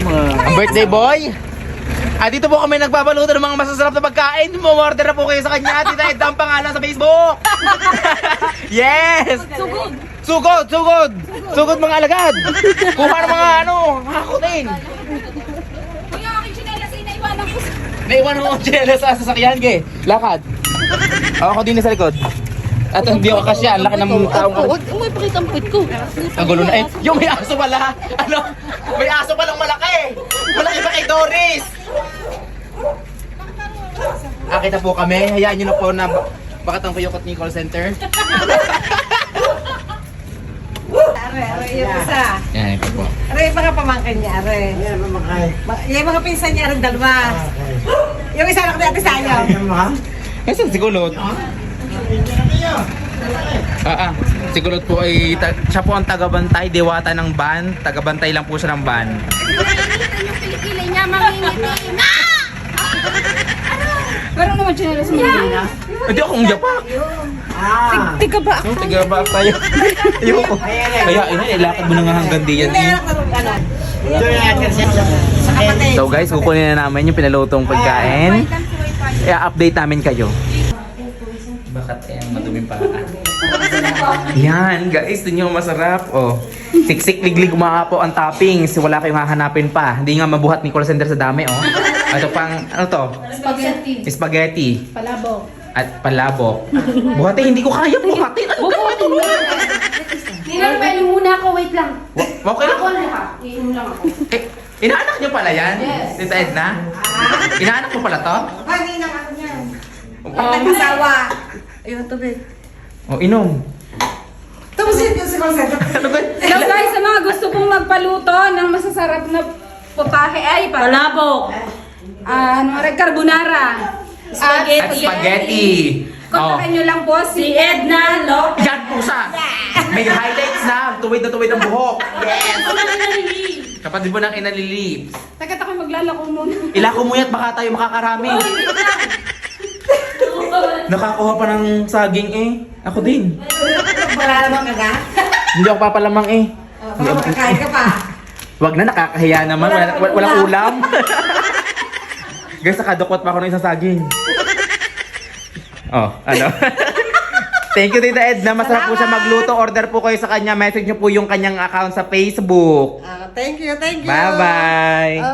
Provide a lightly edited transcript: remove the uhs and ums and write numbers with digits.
Ang birthday boy? Dito po kami nagbabaluto ng mga masasarap na pagkain. Mo-order na po kayo sa kanya. Tita Ed ang pangalan sa Facebook. Yes! Sugod. Sugod, sugod! Sugod mga alagad! Kuha ng mga hakutin. Kuya, aking chinelas ay naiwanan ko. Naiwan mo ang chinelas sa sasakyan, ge. Lakad. Ako din sa likod. At hindi ako kasya, ang laki ng taong ko. May pakita ang puwit ko. Ang gulo na eh. Yung may aso pala. Ano? May aso palang malaki. Malaki pa kay Doris. Akita po kami. Hayaan nyo na po na bakit ang kuyukot ni call center. Are, yung isa. Yan, ito po. Are, yung mga pamangkin niya, are. Yung mga pinsan niya, are, dalawa. Yung isa lang natin sa iyo. Nasaan si Kulot? Si Kulot po ay, siya po ang tagabantay, diwata ng van. Tagabantay lang po siya ng van. Nakikita yung kilikilay niya, mangingiti. Ma! Parang naman chinelas niya. Hindi akong japak. Tika ba? Tagabak tayo. Ayoko. Kaya ilakad mo na nga hanggang diyan. Hindi, anak na sa kapatid. So guys, kukunin na namin yung pinalutong pagkain. I-update namin kayo. Bakit ang maduming pa? Yan guys, ito yung masarap. Oh. Siksik liglig umaapo ang toppings. Wala kayong hahanapin pa. Hindi nga mabuhat ni call center sa dami, oh. Ito pang, ano to? Spaghetti. Spaghetti. Palabok. At palabok. Buhatin, hindi ko kaya buhatin. Ano Bubuhatin mo. Tingnan pa, inom muna ako. Wait lang. Okay lang. Ako na. Inom lang ako. Inaanak niyo pala yan? Yes. Tita Edna? Inaanak mo pala to? Hindi naman yan. Nag-asawa. Ayun, tubig. O, inom. Tapos yun yung si Concept. Ano ba? Hello guys, sa mga gusto pong magpaluto ng masasarap na potahe ay palabok. Carbonara. At spaghetti. Oh. Kontakin nyo lang po si Edna Locke. Yan po siya. May highlights na. Tuwid na tuwid ang buhok. Kapatid mo ng inalilip. Tagat ako maglalako muna. Ilako mo yan, baka tayo makakarami. Nakakuha pa ng saging eh. Ako din. Wala naman ka. Hindi ako papalamang eh. Baka makakain ka pa. Wag na, nakakahiya naman. Walang ulam. Guys, nakadukot pa ako ng isang saging. Oh, ano? Thank you, Tita Edna. Masarap po siya magluto. Order po kayo sa kanya. Message nyo po yung kanyang account sa Facebook. Thank you, thank you. Bye-bye!